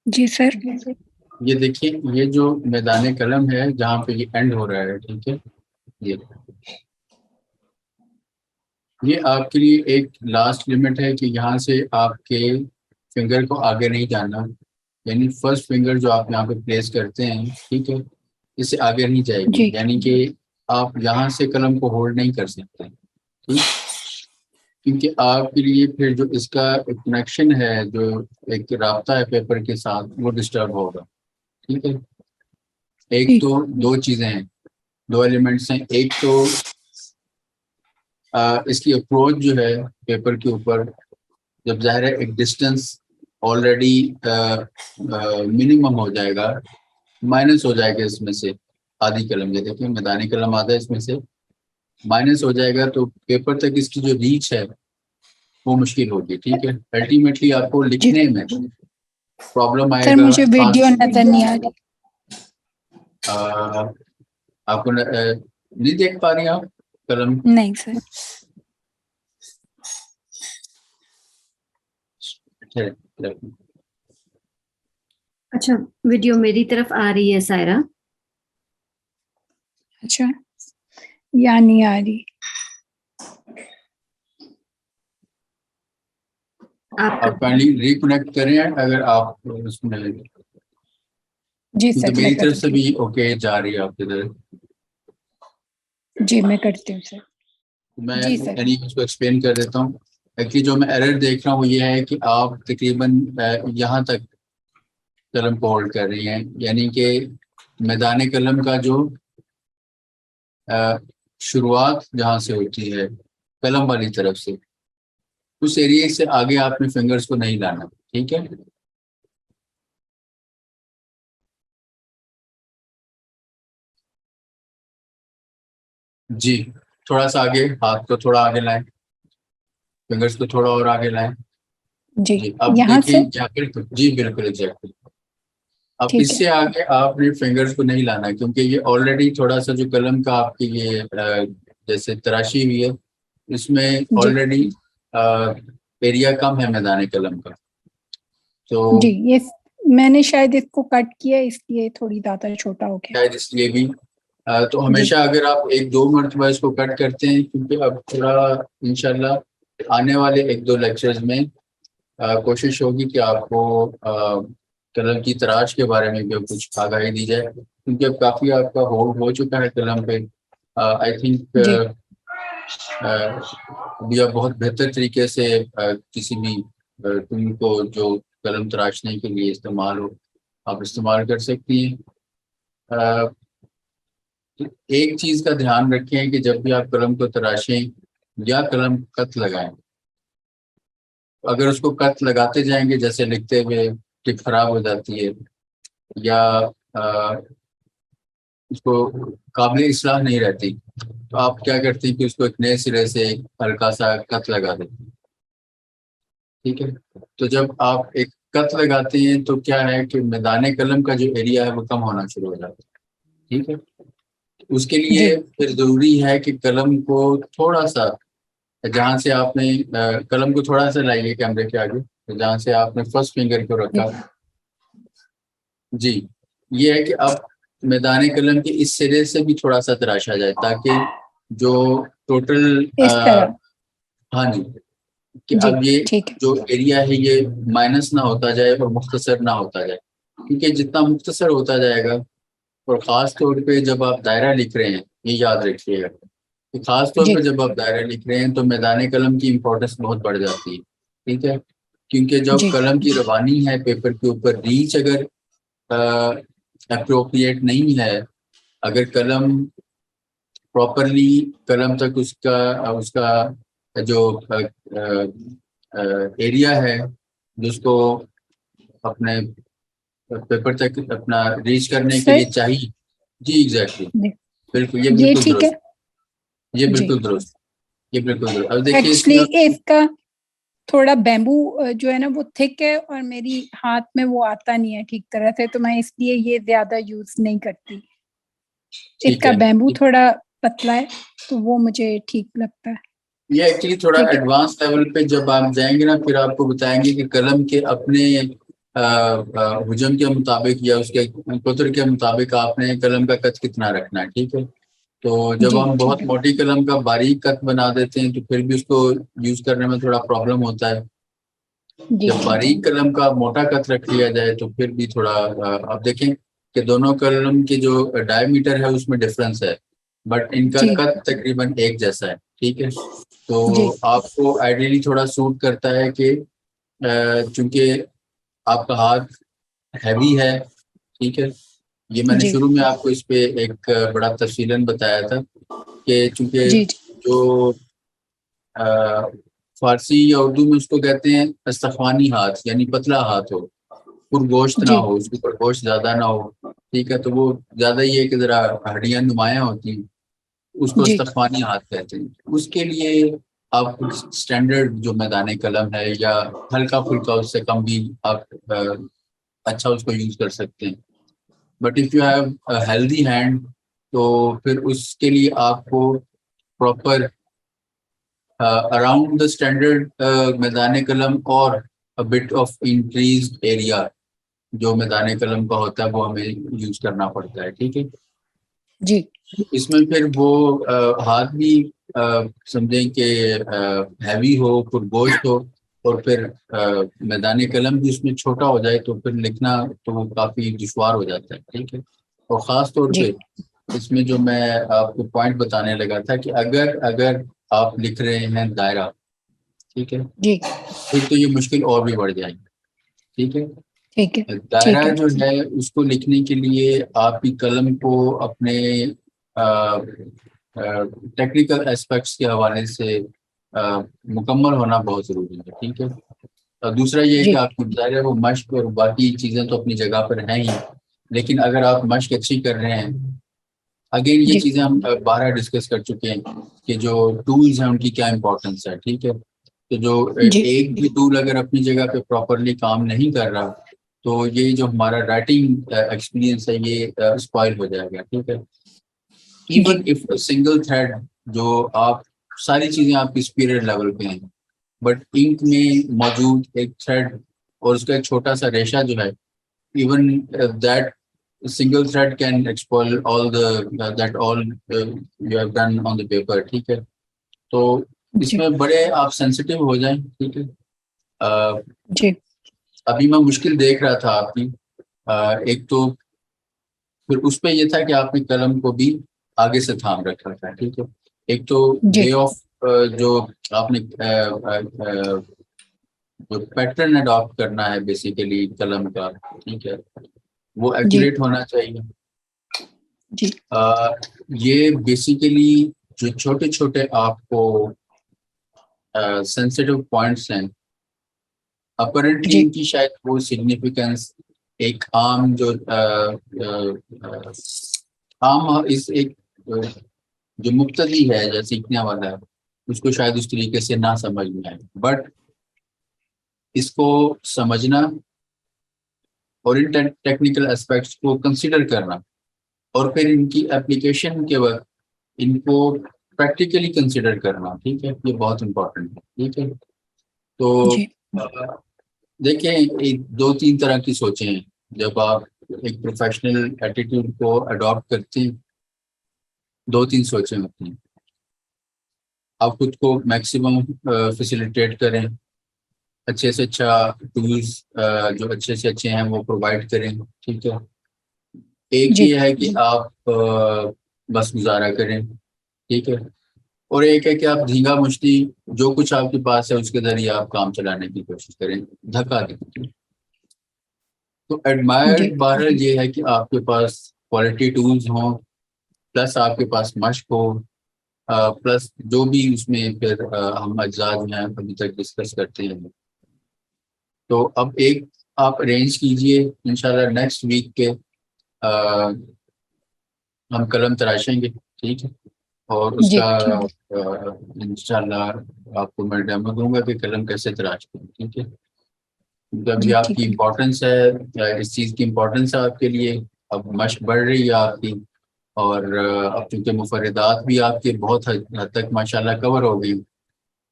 जी sir. ये देखिए, ये जो मैदान कलम है जहाँ पे ये एंड हो रहा है, ठीक है। ये ये आपके लिए एक लास्ट लिमिट है कि यहाँ से आपके फिंगर को आगे नहीं जाना। यानी फर्स्ट फिंगर जो आप यहाँ पे प्लेस करते हैं, ठीक है, इससे आगे नहीं जाएगी। जी यानी कि आप यहाँ से कलम को होल्ड नहीं कर सकते, ठीक। क्योंकि आपके लिए फिर जो इसका कनेक्शन है, जो एक रास्ता है पेपर के साथ, वो डिस्टर्ब होगा, ठीक है। एक जी तो दो चीजें हैं, दो एलिमेंट्स हैं। एक तो इसकी अप्रोच जो है पेपर के ऊपर, जब ज़ाहिर है एक डिस्टेंस ऑलरेडी मिनिमम हो जाएगा, माइनस हो जाएगा इसमें से आधी कलम, ये देखिए मैदानी कलम आधा इसमें से माइनस हो जाएगा, तो पेपर तक इसकी जो रीच है वो मुश्किल होगी, ठीक है। अल्टीमेटली आपको जी लिखने में प्रॉब्लम सर, आएगा। मुझे वीडियो खास नजर नहीं आ रही। अ, आपको नहीं देख पा रही आप कलम? नहीं सर। है, अच्छा, वीडियो मेरी तरफ आ रही है सायरा? अच्छा, या नहीं आ रही? आप आप काइंडली रिकनेक्ट करें अगर आप उसमें, जी क्योंकि सर, मैं मेरी तरफ से करती भी ओके जा रही है आपकी तरफ। हूँ। जी मैं करती हूँ सर। मैं जी सर। यानी उसको एक्सप्लेन कर देता हूँ। एक्चुअली जो मैं एरर देख रहा हूँ वो ये है कि आप तकरीबन यहाँ तक कलम को होल्ड कर रही हैं, यानी कि मैदान कलम का जो अ, शुरुआत जहाँ से होती है कलम वाली तरफ से, उस एरिया से आगे आपने फिंगर्स को नहीं लाना, ठीक है। जी, थोड़ा सा आगे, हाथ को थोड़ा आगे लाएं, फिंगर्स को थोड़ा और आगे लाएं। जी जी, अब यहाँ देखिए से। यहाँ बिल्कुल, जी बिल्कुल एग्जैक्टली। अब ठीक है। इससे आगे आपने फिंगर्स को नहीं लाना, क्योंकि ये ऑलरेडी थोड़ा सा जो कलम का आपकी ये जैसे तराशी हुई है, इसमें जी ऑलरेडी एरिया कम है मैदान कलम का, तो जी, ये मैंने शायद इसको कट किया, इसलिए थोड़ी ज्यादा छोटा हो गया। शायद इसलिए भी तो जी हमेशा अगर आप एक दो मरतबा इसको कट करते हैं, क्योंकि अब थोड़ा इंशाल्लाह आने वाले एक दो लेक्चर्स में कोशिश होगी कि आपको कलम की तराश के बारे में भी कुछ आगाही दी जाए, क्योंकि अब काफ़ी आपका होल्ड हो चुका है कलम पे। आई थिंक जी अभी आप बहुत बेहतर तरीके से किसी भी टूल को जो कलम तराशने के लिए इस्तेमाल हो, आप इस्तेमाल कर सकती हैं। अ, तो एक चीज़ का ध्यान रखें कि जब भी आप कलम को तराशें या कलम कत लगाएं, अगर उसको कत लगाते जाएंगे, जैसे लिखते हुए टिप खराब हो जाती है या अ, उसको काबिल इस्लाह नहीं रहती, तो आप क्या करती हैं कि उसको एक नए सिरे से हल्का सा कत लगा देते हैं, ठीक है। तो जब आप एक कत लगाते हैं तो क्या है कि मैदान कलम का जो एरिया है वो कम होना शुरू हो जाता है, ठीक है। उसके जी लिए फिर ज़रूरी है कि कलम को थोड़ा सा, जहाँ से आपने कलम को थोड़ा सा लाइए कैमरे के आगे, तो जहाँ से आपने फर्स्ट फिंगर को जी, रखा, जी, ये है कि अब मैदान कलम के इस सिरे से भी थोड़ा सा तराशा जाए, ताकि जो टोटल इस तरह। हाँ जी, कि जी अब ये ठीक है। जो एरिया है ये माइनस ना होता जाए और मुख्तसर ना होता जाए, क्योंकि जितना मुख्तसर होता जाएगा, और ख़ास तौर पे जब आप दायरा लिख रहे हैं, ये याद रखिएगा कि ख़ास तौर जी पे जब आप दायरा लिख रहे हैं तो मैदान कलम की इम्पोर्टेंस बहुत बढ़ जाती है, ठीक है। क्योंकि जब जी कलम की रवानी है पेपर के ऊपर, रीच अगर अप्रोप्रिएट नहीं है, अगर कलम प्रॉपरली कलम तक उसका उसका जो एरिया है जिसको अपने पेपर तक अपना रीच करने के सर। लिए चाहिए, जी एग्जैक्टली, जी, बिल्कुल, ये ये बिल्कुल ठीक है। दुरुस्त, ये जी, बिल्कुल दुरुस्त, ये बिल्कुल दुरुस्त। अब देखिए एक्चुअली इसमें आप, इसका थोड़ा बैम्बू जो है ना वो थिक है, और मेरी हाथ में वो आता नहीं है ठीक तरह से, तो मैं इसलिए ये ज्यादा यूज नहीं करती। ठीक इसका है, बैम्बू थोड़ा पतला है, तो वो मुझे ठीक लगता है। ये एक्चुअली थोड़ा ठीक है। एडवांस लेवल पे जब आप जाएंगे ना, फिर आपको बताएंगे कि कलम के अपने हुजम के मुताबिक या उसके कुतर के मुताबिक आपने कलम का कद कितना रखना है, ठीक है। तो जब जी हम बहुत ठीक है। मोटी कलम का बारीक कट बना देते हैं तो फिर भी उसको यूज करने में थोड़ा प्रॉब्लम होता है। जी जब ठीक है। बारीक कलम का मोटा कट रख लिया जाए तो फिर भी थोड़ा आप देखें कि दोनों कलम के जो डायमीटर है उसमें डिफरेंस है, बट इनका जी कट तकरीबन एक जैसा है, ठीक है। तो जी आपको आइडियली थोड़ा सूट करता है कि चूंकि आपका हाथ हैवी है, ठीक है। ये मैंने जी शुरू में आपको इस पे एक बड़ा तफसीलन बताया था कि चूंकि जी जो अ, फारसी या उर्दू में उसको कहते हैं अस्तफानी हाथ, यानी पतला हाथ हो, पुरगोश्त ना जी हो, उसके ऊपर गोश्त ज्यादा ना हो, ठीक है। तो वो ज्यादा ये कि जरा हड्डियां नुमायां होती हैं, उसको जी अस्तफानी हाथ कहते हैं। उसके लिए आप स्टैंडर्ड जो मैदानी कलम है या हल्का फुल्का उससे कम भी आप अच्छा उसको यूज कर सकते हैं। But if you have healthy hand तो फिर उसके लिए आपको प्रॉपर अराउंड द स्टैंडर्ड मैदान कलम और a bit of increase area जो मैदान कलम का होता है वो हमें यूज करना पड़ता है, ठीक है। जी इसमें फिर वो हाथ भी समझें कि हैवी हो, पुरगोश्त हो, और फिर मैदानी कलम भी उसमें छोटा हो जाए तो फिर लिखना तो वो काफ़ी दुश्वार हो जाता है, ठीक है। और ख़ास तौर जी पे इसमें जो मैं आपको पॉइंट बताने लगा था कि अगर अगर आप लिख रहे हैं दायरा, ठीक है, जी फिर तो ये मुश्किल और भी बढ़ जाएगी, ठीक है। ठीक है। ठीक दायरा है। जो है उसको लिखने के लिए आपकी कलम को अपने टेक्निकल एस्पेक्ट्स के हवाले से मुकम्मल होना बहुत ज़रूरी है, ठीक है। और दूसरा ये है कि जी आपकी ज़ाहिर है वो मश्क और बाकी चीज़ें तो अपनी जगह पर हैं ही, लेकिन अगर आप मश्क अच्छी कर रहे हैं, अगेन ये जी चीज़ें हम बारह डिस्कस कर चुके हैं कि जो टूल्स हैं उनकी क्या इंपॉर्टेंस है, ठीक है। तो जो जी एक भी टूल अगर अपनी जगह पे प्रॉपरली काम नहीं कर रहा तो ये जो हमारा राइटिंग एक्सपीरियंस है ये स्पॉइल हो जाएगा, ठीक है। जी इवन इफ सिंगल थ्रेड, जो आप सारी चीजें आपकी स्पिरिट लेवल पे हैं, बट इंक में मौजूद एक थ्रेड और उसका एक छोटा सा रेशा जो है, even that single thread can expel all the that all you have done on the paper, ठीक है। तो जी इसमें बड़े आप सेंसिटिव हो जाएं, ठीक है। अ, जी अभी मैं मुश्किल देख रहा था आपकी, एक तो फिर उस पे ये था कि आपने कलम को भी आगे से थाम रखा था, ठीक है। एक तो जी वे ऑफ जो आपने जो पैटर्न अडॉप्ट करना है बेसिकली कलम का, ठीक है, वो जी एक्यूरेट होना चाहिए। जी ये बेसिकली जो छोटे छोटे आपको सेंसिटिव पॉइंट्स हैं, अपरेंटली जी इनकी शायद वो सिग्निफिकेंस एक आम जो आम इस एक जो मुब्तदी है या सीखने वाला है उसको शायद उस तरीके से ना समझ में आए, बट इसको समझना और इन टेक्निकल एस्पेक्ट्स को कंसिडर करना और फिर इनकी एप्लीकेशन के वक्त इनको प्रैक्टिकली कंसिडर करना, ठीक है, ये बहुत इम्पोर्टेंट है, ठीक है। तो जी अ, देखें एक दो तीन तरह की सोचें हैं जब आप एक प्रोफेशनल एटीट्यूड को अडॉप्ट करते हैं। दो तीन सोचें होती हैं, आप खुद को मैक्सिमम फैसिलिटेट करें, अच्छे से अच्छा टूल्स जो अच्छे से अच्छे हैं वो प्रोवाइड करें, ठीक है। एक जी ये है कि आप बस गुजारा करें, ठीक है। और एक है कि आप धींगा मुश्ती जो कुछ आपके पास है उसके जरिए आप काम चलाने की कोशिश करें, धक्का दें। तो जी एडमायर्ड बहरहाल ये है कि आपके पास क्वालिटी टूल्स हों, प्लस आपके पास मश्क हो, प्लस जो भी उसमें फिर हम अज्जा जो हैं अभी तक डिस्कस करते हैं। तो अब एक आप अरेंज कीजिए, इंशाल्लाह नेक्स्ट वीक के अ, हम कलम तराशेंगे, ठीक है। और जी उसका ठीक है। इंशाल्लाह आपको मैं डेमो दूंगा कि कलम कैसे तराशते हैं, ठीक है। क्योंकि अभी जी आपकी ठीक है। इम्पोर्टेंस है, इस चीज़ की इम्पोर्टेंस है आपके लिए। अब मशक बढ़ रही है आपकी, और अब चूंकि मुफर्रिदात भी आपके बहुत हद तक माशाल्लाह कवर हो गई,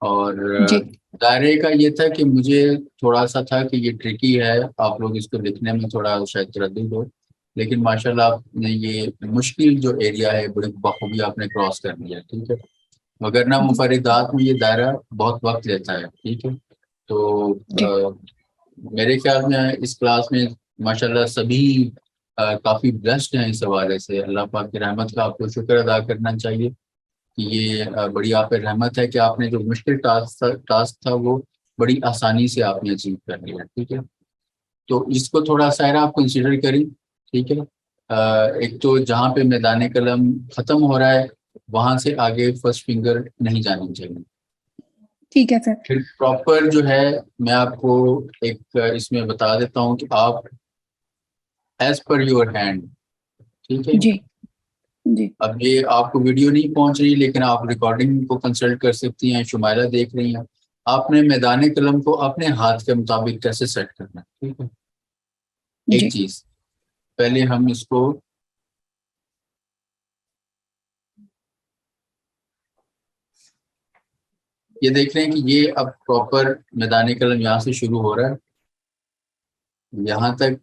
और जी दायरे का ये था कि मुझे थोड़ा सा था कि ये ट्रिकी है, आप लोग इसको लिखने में थोड़ा शायद तरद्दुद हो, लेकिन माशाल्लाह आपने ये मुश्किल जो एरिया है बड़ी बखूबी आपने क्रॉस कर लिया, ठीक है। वगरना मुफर्रिदात में ये दायरा बहुत वक्त लेता है, ठीक है। तो जी मेरे ख्याल में इस क्लास में माशाल्लाह सभी काफ़ी ब्लेस्ड हैं इस हवाले से। अल्लाह पाक की रहमत का आपको शुक्र अदा करना चाहिए कि ये बड़ी आप पे रहमत है कि आपने जो मुश्किल टास्क था वो बड़ी आसानी से आपने अचीव कर लिया, ठीक है। तो इसको थोड़ा सायरा आप कंसिडर करें, ठीक है। एक तो जहाँ पे मैदान कलम ख़त्म हो रहा है वहाँ से आगे फर्स्ट फिंगर नहीं जानी चाहिए। ठीक है सर। फिर प्रॉपर जो है मैं आपको एक इसमें बता देता हूँ कि आप एज पर योर हैंड, ठीक है। जी जी अब ये आपको वीडियो नहीं पहुंच रही लेकिन आप रिकॉर्डिंग को कंसल्ट कर सकती हैं, शुमाइला देख रही हैं। आपने मैदान कलम को अपने हाथ के मुताबिक कैसे सेट करना है, ठीक है। एक जी चीज पहले हम इसको ये देख रहे हैं कि ये अब प्रॉपर मैदान कलम यहाँ से शुरू हो रहा है यहाँ तक।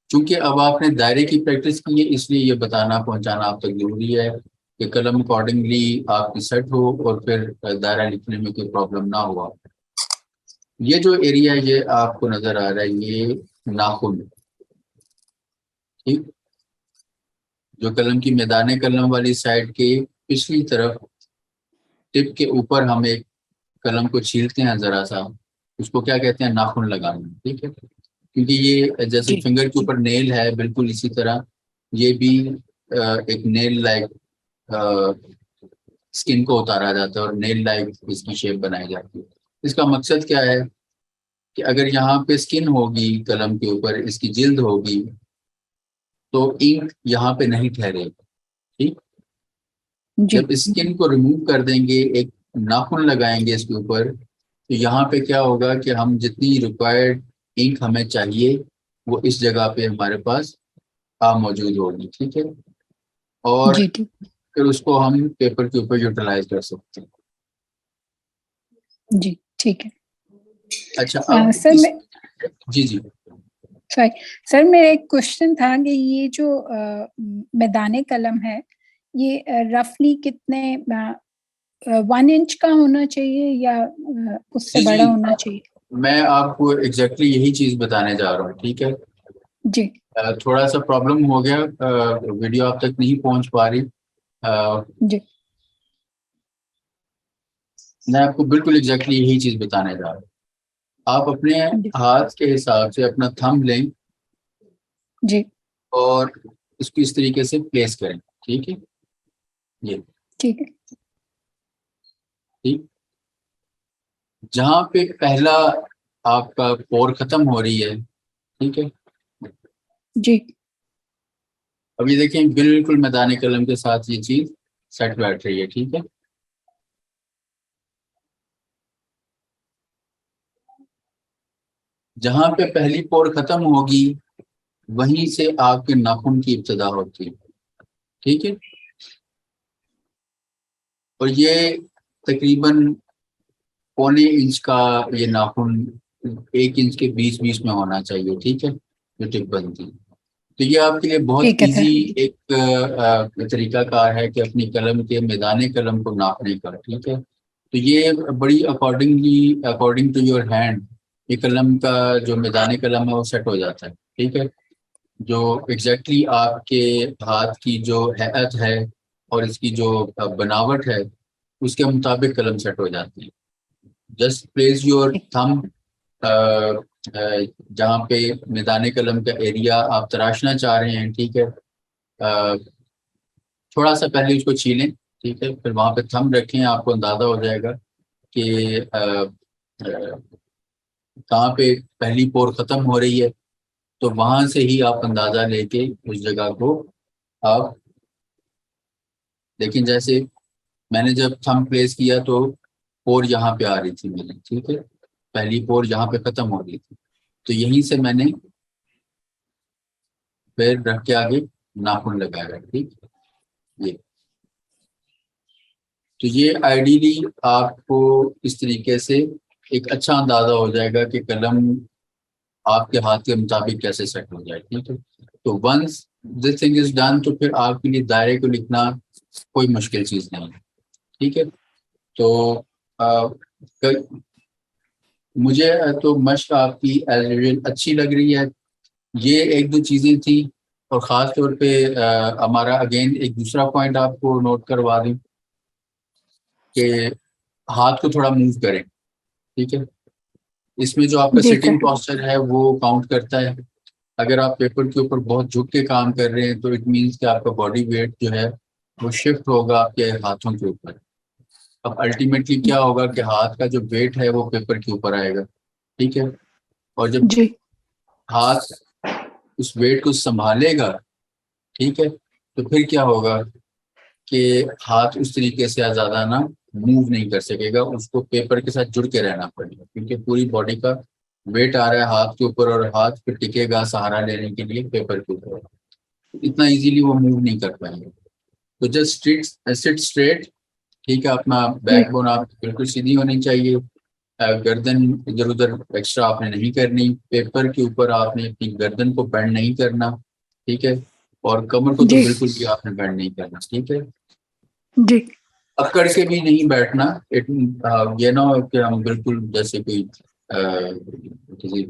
चूंकि अब आपने दायरे की प्रैक्टिस की है इसलिए ये बताना पहुंचाना आप तक जरूरी है कि कलम अकॉर्डिंगली आपकी सेट हो और फिर दायरा लिखने में कोई प्रॉब्लम ना हुआ। ये जो एरिया ये आपको नजर आ रहा है ये नाखून, ठीक। जो कलम की मैदान कलम वाली साइड के पिछली तरफ टिप के ऊपर हम एक कलम को छीलते हैं जरा सा, उसको क्या कहते हैं, नाखून लगाना, ठीक है। क्योंकि ये जैसे जी फिंगर के ऊपर नेल है बिल्कुल इसी तरह ये भी एक नेल लाइक स्किन को उतारा जाता है और नेल लाइक इसकी शेप बनाई जाती है। इसका मकसद क्या है कि अगर यहाँ पे स्किन होगी कलम के ऊपर इसकी जिल्द होगी तो इंक यहाँ पे नहीं ठहरेगी, ठीक। जी जब स्किन को रिमूव कर देंगे एक नाखून लगाएंगे इसके ऊपर तो यहाँ पे क्या होगा कि हम जितनी रिक्वायर्ड इंक हमें चाहिए वो इस जगह पे हमारे पास मौजूद होगी, ठीक है। और जी ठीक फिर उसको हम पेपर के ऊपर यूटिलाइज कर सकते हैं। जी ठीक है। अच्छा अब सर इस मैं जी जी सॉरी सर, मेरा एक क्वेश्चन था कि ये जो मैदाने कलम है ये रफली कितने 1 इंच का होना चाहिए या उससे जी बड़ा जी होना चाहिए? मैं आपको एग्जैक्टली यही चीज बताने जा रहा हूँ, ठीक है। जी थोड़ा सा प्रॉब्लम हो गया, वीडियो आप तक नहीं पहुंच पा रही। अ, जी मैं आपको बिल्कुल एग्जैक्टली यही चीज बताने जा रहा हूँ। आप अपने जी हाथ के हिसाब से अपना थंब लें जी और इसको इस तरीके से प्लेस करें, ठीक है। ये ठीक है ठीक, जहाँ पे पहला आपका पोर खत्म हो रही है, ठीक है। जी अब ये देखें बिल्कुल मैदानी कलम के साथ ये चीज सेट बैठ रही है, ठीक है। जहाँ पे पहली पोर खत्म होगी वहीं से आपके नाखून की इब्तिदा होती है, ठीक है। और ये तकरीबन 1.25 इंच का ये नाखून 1 इंच के बीच बीच में होना चाहिए, ठीक है, जो टिप बनती है। तो ये आपके लिए बहुत ठीक है इजी सर। एक तरीका कार है कि अपनी कलम के मैदान कलम को नापने का, ठीक है। तो ये बड़ी अकॉर्डिंग टू योर हैंड ये कलम का जो मैदान कलम है वो सेट हो जाता है, ठीक है। जो एग्जैक्टली आपके हाथ की जो हैत है और इसकी जो बनावट है उसके मुताबिक कलम सेट हो जाती है। जस्ट प्लेस योर ठीक थंब जहाँ पे मैदान कलम का एरिया आप तराशना चाह रहे हैं, ठीक है। अ, थोड़ा सा पहले उसको छीलें, ठीक है, फिर वहाँ पे थंब रखें, आपको अंदाजा हो जाएगा कि कहाँ पे पहली पोर खत्म हो रही है। तो वहां से ही आप अंदाजा लेके उस जगह को आप लेकिन जैसे मैंने जब थंब प्लेस किया तो पोर यहाँ पे आ रही थी मेरी, ठीक है, पहली पोर यहाँ पे खत्म हो रही थी। तो यहीं से मैंने पैर रख के आगे नाखून लगाया, ठीक। ये तो ये आइडियली आपको इस तरीके से एक अच्छा अंदाजा हो जाएगा कि कलम आपके हाथ के मुताबिक कैसे सेट हो जाए, ठीक है। तो once this thing is done, तो फिर आपके लिए दायरे को लिखना कोई मुश्किल चीज़ नहीं है, ठीक है। तो मुझे तो मश्क आपकी एज यूजुअल अच्छी लग रही है। ये एक दो चीज़ें थी, और ख़ास तौर पे हमारा अगेन एक दूसरा पॉइंट आपको नोट करवा दूं कि हाथ को थोड़ा मूव करें, ठीक है। इसमें जो आपका जी सिटिंग सर। पोस्चर है वो काउंट करता है। अगर आप पेपर के ऊपर बहुत झुक के काम कर रहे हैं तो इट मीन्स कि आपका बॉडी वेट जो है वो शिफ्ट होगा आपके हाथों के ऊपर। अब अल्टीमेटली क्या होगा कि हाथ का जो वेट है वो पेपर के ऊपर आएगा, ठीक है। और जब जी हाथ उस वेट को संभालेगा, ठीक है, तो फिर क्या होगा कि हाथ उस तरीके से ज़्यादा ना मूव नहीं कर सकेगा, उसको पेपर के साथ जुड़ के रहना पड़ेगा, क्योंकि पूरी बॉडी का वेट आ रहा है हाथ के ऊपर और हाथ पे टिकेगा सहारा लेने के लिए पेपर के ऊपर। इतना इजीली वो मूव नहीं कर पाएंगे। तो जस्ट सिट स्ट्रेट, ठीक है। अपना जी बैकबोन आप बिल्कुल सीधी होनी चाहिए। गर्दन इधर उधर एक्स्ट्रा आपने नहीं करनी, पेपर के ऊपर आपने अपनी गर्दन को बेंड नहीं करना, ठीक है। और कमर को तो जी बिल्कुल भी आपने बेंड नहीं करना, ठीक है। जी अकड़ के भी नहीं बैठना। ये ना हो कि हम बिल्कुल जैसे कोई किसी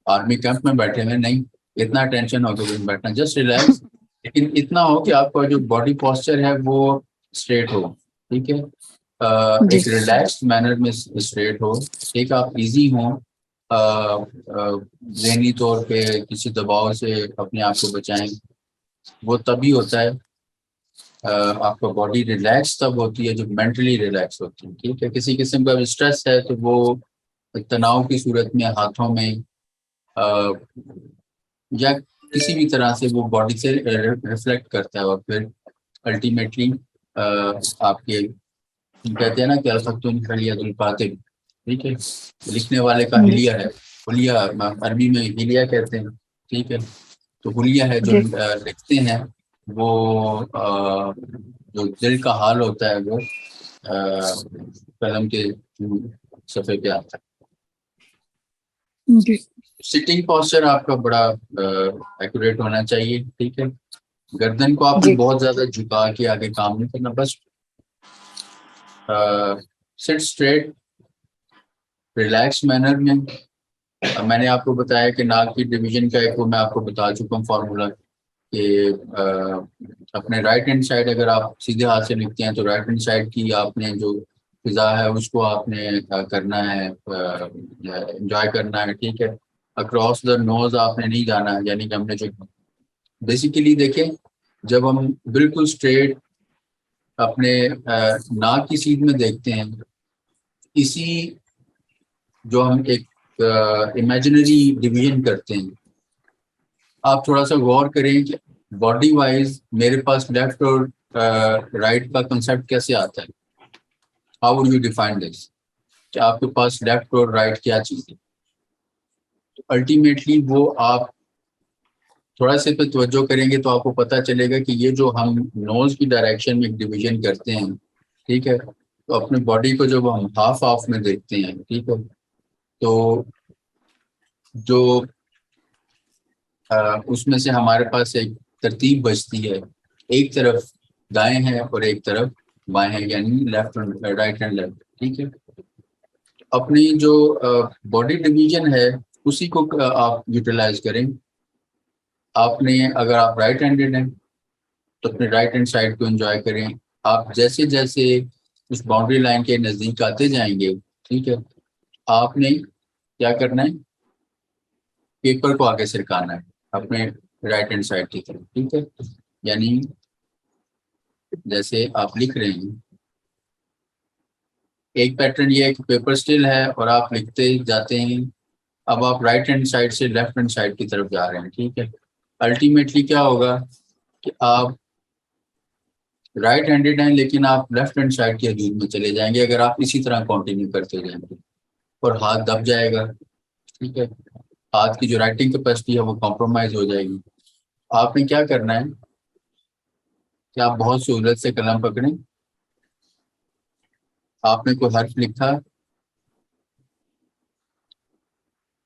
आर्मी कैंप में बैठे हुए, नहीं इतना टेंशन हो के बैठना, जस्ट रिलैक्स। लेकिन इतना हो कि आपका जो बॉडी पोस्चर है वो स्ट्रेट हो, ठीक है। जी एक रिलैक्स्ड मैनर में स्ट्रेट हो, एक आप इजी हो, जहनी तौर पे किसी दबाव से अपने आप को बचाएं। वो तभी होता है, आपका बॉडी रिलैक्स तब होती है जब मेंटली रिलैक्स होती है, ठीक है। किसी किस्म का स्ट्रेस है तो वो तनाव की सूरत में हाथों में अ, या किसी भी तरह से वो बॉडी से रिफ्लेक्ट करता है, और फिर अल्टीमेटली आपके कहते हैं ना कि अल्फतुन खलियातुल कातिब, ठीक है। लिखने वाले का जी हिलिया है, हुलिया अरबी में हिलिया कहते हैं, ठीक है। तो हुलिया है जो जी लिखते हैं वो जो दिल का हाल होता है वो कलम के सफ़े पे आता है। जी सिटिंग पोस्चर आपका बड़ा एक्यूरेट होना चाहिए, ठीक है। गर्दन को आपने जी बहुत ज्यादा झुका के आगे काम नहीं करना, बस सिट स्ट्रेट रिलैक्स मैनर में। मैंने आपको बताया कि नाक की डिवीजन का एक वो मैं आपको बता चुका हूँ फार्मूला कि अपने राइट हैंड साइड अगर आप सीधे हाथ से लिखते हैं तो राइट हैंड साइड की आपने जो फिजा है उसको आपने करना है, एंजॉय करना है, ठीक है। अक्रॉस द नोज आपने नहीं जाना है, यानी कि हमने जो बेसिकली देखें, जब हम बिल्कुल स्ट्रेट अपने नाक की सीध में देखते हैं, इसी जो हम एक इमेजिनरी डिवीजन करते हैं, आप थोड़ा सा गौर करें कि बॉडी वाइज मेरे पास लेफ्ट और राइट का कंसेप्ट कैसे आता है। How would you define this, कि आपके पास लेफ्ट और राइट क्या चीज़ है। तो अल्टीमेटली वो आप थोड़ा से पे तवज्जो करेंगे तो आपको पता चलेगा कि ये जो हम नोज की डायरेक्शन में एक डिवीजन करते हैं, ठीक है, तो अपने बॉडी को जब हम हाफ हाफ में देखते हैं, ठीक है, तो जो उसमें से हमारे पास एक तरतीब बचती है, एक तरफ दाएं है और एक तरफ बाएं है, यानी left and right and left, ठीक है। अपनी जो बॉडी डिवीजन है उसी को आप यूटिलाइज करें। आपने अगर आप राइट हैंडेड हैं तो अपने राइट हैंड साइड को एंजॉय करें। आप जैसे जैसे उस बाउंड्री लाइन के नज़दीक आते जाएंगे, ठीक है, आपने क्या करना है, पेपर को आगे सरकाना है अपने राइट हैंड साइड की तरफ, ठीक है। यानी जैसे आप लिख रहे हैं, एक पैटर्न ये है कि पेपर स्टिल है और आप लिखते जाते हैं। अब आप राइट हैंड साइड से लेफ्ट हैंड साइड की तरफ जा रहे हैं, ठीक है। अल्टीमेटली क्या होगा कि आप राइट हैंडेड हैं लेकिन आप लेफ्ट हैंड साइड की हदूद में चले जाएंगे अगर आप इसी तरह कंटिन्यू करते जाएंगे, और हाथ दब जाएगा, ठीक है। हाथ की जो राइटिंग कैपेसिटी है वो कॉम्प्रोमाइज हो जाएगी। आपने क्या करना है कि आप बहुत सहूलत से कलम पकड़ें आपने कोई हर्फ लिखा,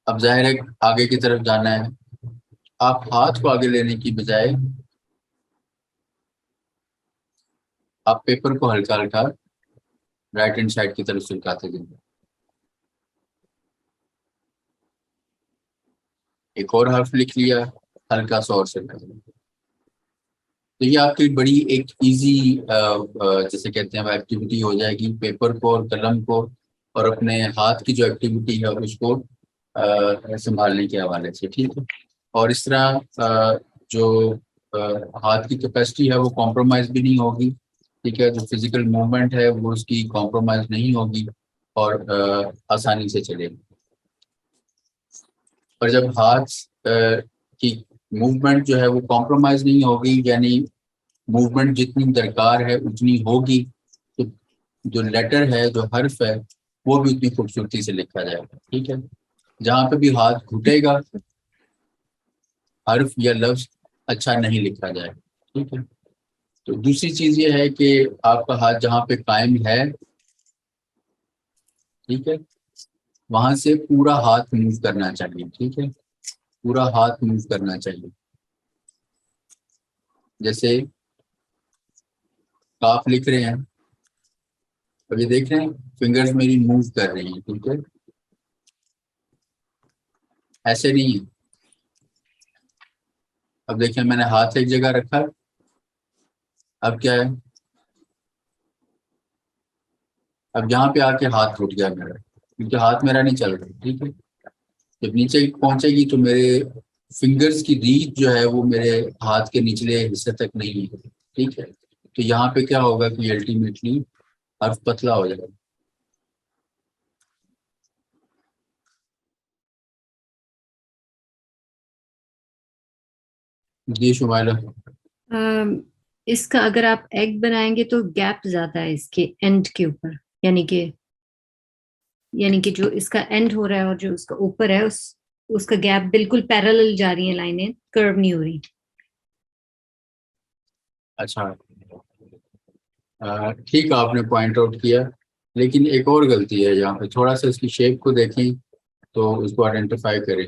अब जाहिर है आगे की तरफ जाना है। आप हाथ को आगे लेने की बजाय आप पेपर को हल्का हल्का राइट हैंड साइड की तरफ सुलगाते जाएंगे। एक और हर्फ लिख लिया, हल्का सा और सुलगा देंगे। तो ये आपकी बड़ी एक इजी जैसे कहते हैं एक्टिविटी हो जाएगी, पेपर को और कलम को और अपने हाथ की जो एक्टिविटी है उसको संभालने के हवाले से, ठीक है। और इस तरह जो हाथ की कैपेसिटी है वो कॉम्प्रोमाइज भी नहीं होगी, ठीक है। जो फिजिकल मूवमेंट है वो उसकी कॉम्प्रोमाइज नहीं होगी और आसानी से चलेगी। और जब हाथ की मूवमेंट जो है वो कॉम्प्रोमाइज नहीं होगी, यानी मूवमेंट जितनी दरकार है उतनी होगी, तो जो लेटर है, जो हर्फ है, वो भी उतनी खूबसूरती से लिखा जाएगा, ठीक है। जहाँ पे भी हाथ घुटेगा हर्फ या लफ्ज अच्छा नहीं लिखा जाएगा, ठीक है। तो दूसरी चीज ये है कि आपका हाथ जहाँ पे कायम है, ठीक है, वहां से पूरा हाथ मूव करना चाहिए, ठीक है। पूरा हाथ मूव करना चाहिए। जैसे काफ लिख रहे हैं, अब ये देख रहे हैं फिंगर्स मेरी मूव कर रही हैं, ठीक है। ऐसे नहीं है। अब देखिए मैंने हाथ एक जगह रखा, अब क्या है, अब यहाँ पे आके हाथ टूट गया मेरा, क्योंकि हाथ मेरा नहीं चल रहा, ठीक है। जब नीचे पहुंचेगी तो मेरे फिंगर्स की रीच जो है वो मेरे हाथ के निचले हिस्से तक नहीं है, ठीक है। तो यहाँ पे क्या होगा कि अल्टीमेटली हर्फ पतला हो जाएगा। जी शुमाइला। अम, इसका अगर आप एग बनाएंगे तो गैप ज्यादा है इसके एंड के ऊपर, यानी कि जो इसका एंड हो रहा है और जो उसका ऊपर है उसका गैप बिल्कुल पैरेलल जा रही है, लाइनें कर्व नहीं हो रही। अच्छा, ठीक है, आपने पॉइंट आउट किया, लेकिन एक और गलती है यहाँ पे, थोड़ा सा इसकी शेप को देखें तो उसको आइडेंटिफाई करें।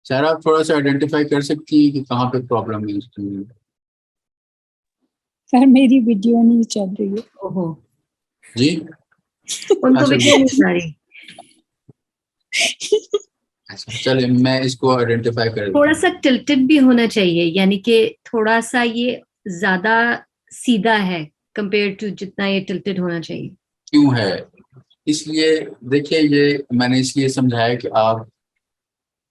सर आप थोड़ा सा आइडेंटिफाई कर सकती हैं कि कहाँ पे प्रॉब्लम है इसकी। सर मेरी वीडियो नहीं चल रही है। ओहो, जी उनको अच्छा वीडियो नहीं आ रही। अच्छा, चलिए मैं इसको आइडेंटिफाई कर थोड़ा देता हूँ। सा टिल्टेड भी होना चाहिए, यानी कि थोड़ा सा ये ज्यादा सीधा है कंपेयर टू जितना ये टिल्टेड होना चाहिए। क्यों है, इसलिए देखिए ये मैंने इसलिए समझाया कि आप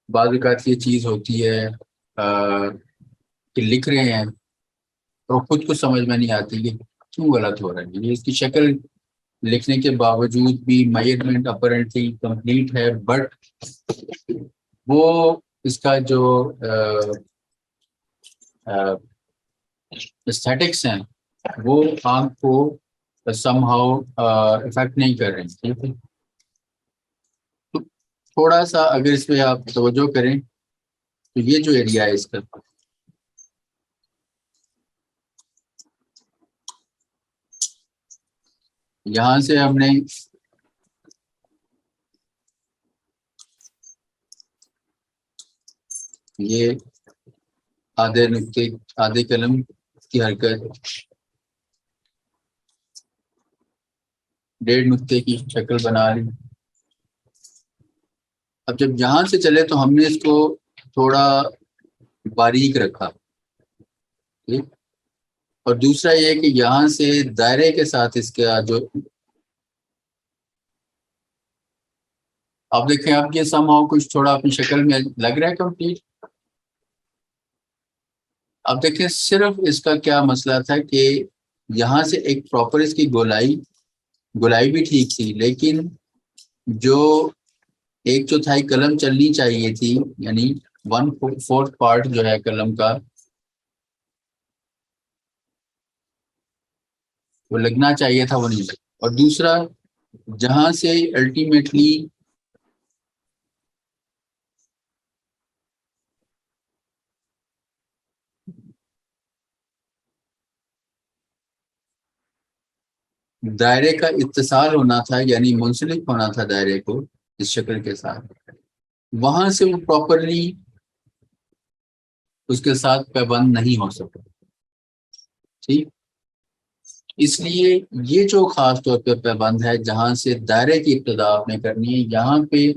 बाद औक़ात ये चीज़ होती है कि लिख रहे हैं तो खुद को समझ में नहीं आती कि क्यों गलत हो रहा है। ये इसकी शक्ल लिखने के बावजूद भी मेजरमेंट अपरेंटली कंप्लीट है, बट वो इसका जो एस्थेटिक्स हैं वो आंख को समहाउ इफेक्ट नहीं कर रहे हैं, ठीक है। तो थोड़ा सा अगर इसमें आप तवज्जो करें तो ये जो एरिया है इसका, यहाँ से हमने ये आधे नुक्ते, आधे कलम की हरकत, डेढ़ नुक्ते की शक्ल बना ली। अब जब यहाँ से चले तो हमने इसको थोड़ा बारीक रखा, ठीक। और दूसरा ये कि यहाँ से दायरे के साथ इसका जो आप देखें, आप ये समहाउ कुछ थोड़ा अपनी शक्ल में लग रहा है कंप्लीट। अब देखें सिर्फ इसका क्या मसला था कि यहाँ से एक प्रॉपर इसकी गोलाई, गोलाई भी ठीक थी, लेकिन जो एक चौथाई कलम चलनी चाहिए थी, यानी 1/4 पार्ट जो है कलम का वो लगना चाहिए था, वो नहीं लगा। और दूसरा जहां से अल्टीमेटली दायरे का इत्तिसाल होना था, यानी मुंसलिक होना था दायरे को इस शक्ल के साथ, वहां से वो प्रॉपरली उसके साथ पैबंद नहीं हो सका। ठीक, इसलिए ये जो खास तौर पे पैबंद है, जहां से दायरे की इब्तिदा आपने करनी है, यहाँ पे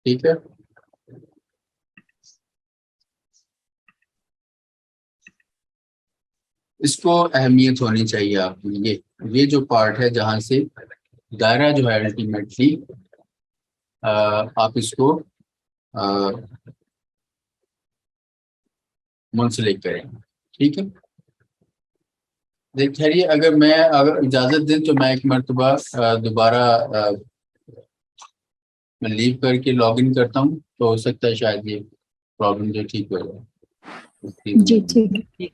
ठीक है, इसको अहमियत होनी चाहिए आपकी। ये जो पार्ट है जहां से दायरा जो है अल्टीमेटली आप इसको मुंसलिक करें। ठीक है, देखिए अगर इजाजत दें तो मैं एक मरतबा दोबारा मैं लीव करके लॉग इन करता हूँ, तो हो सकता है शायद ये प्रॉब्लम जो ठीक हो जाए। जी ठीक है।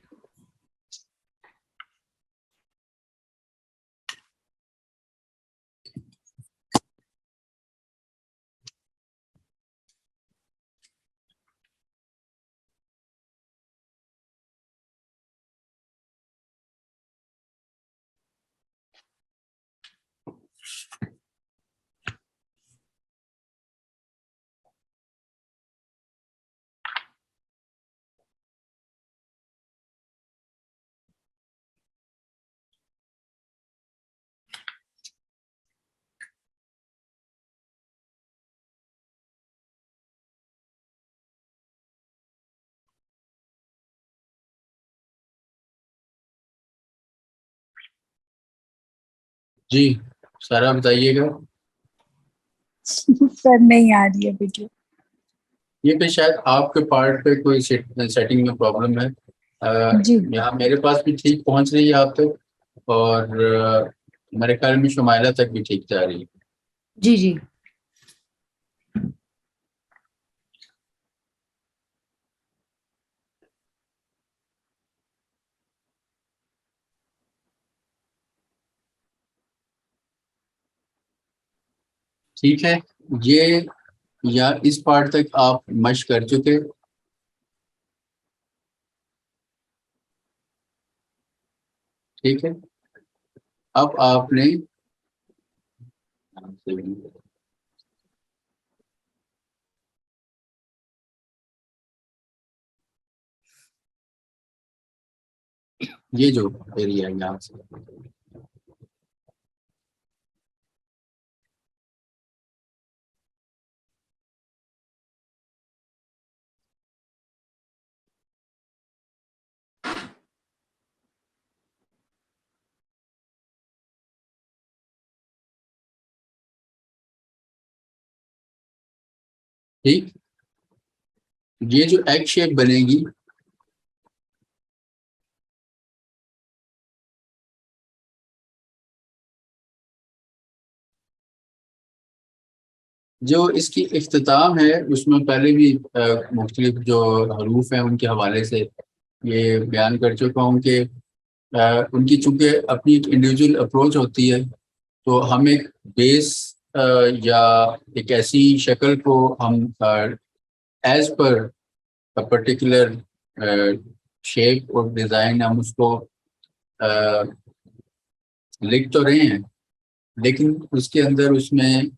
जी सारा बताइएगा। सर नहीं आ रही है वीडियो। ये पे शायद आपके पार्ट पे कोई सेटिंग में प्रॉब्लम है। जी यहाँ मेरे पास भी ठीक पहुंच रही है आप तक, और मेरे ख्याल में शुमाइला तक भी ठीक जा रही है। जी जी ठीक है, ये या इस पार्ट तक आप मश कर चुके। ठीक है, अब आपने ये जो एरिया है यहाँ से, ठीक, ये जो एग शेप बनेगी, जो इसकी इख्तिताम है, उसमें पहले भी मुख्तलिफ जो हरूफ हैं उनके हवाले से ये बयान कर चुका हूँ कि उनकी चूंकि अपनी एक इंडिविजुअल अप्रोच होती है, तो हम एक बेस या एक ऐसी शक्ल को हम एज पर पर्टिकुलर शेप और डिज़ाइन हम उसको अ, लिख तो रहे हैं, लेकिन उसके अंदर उसमें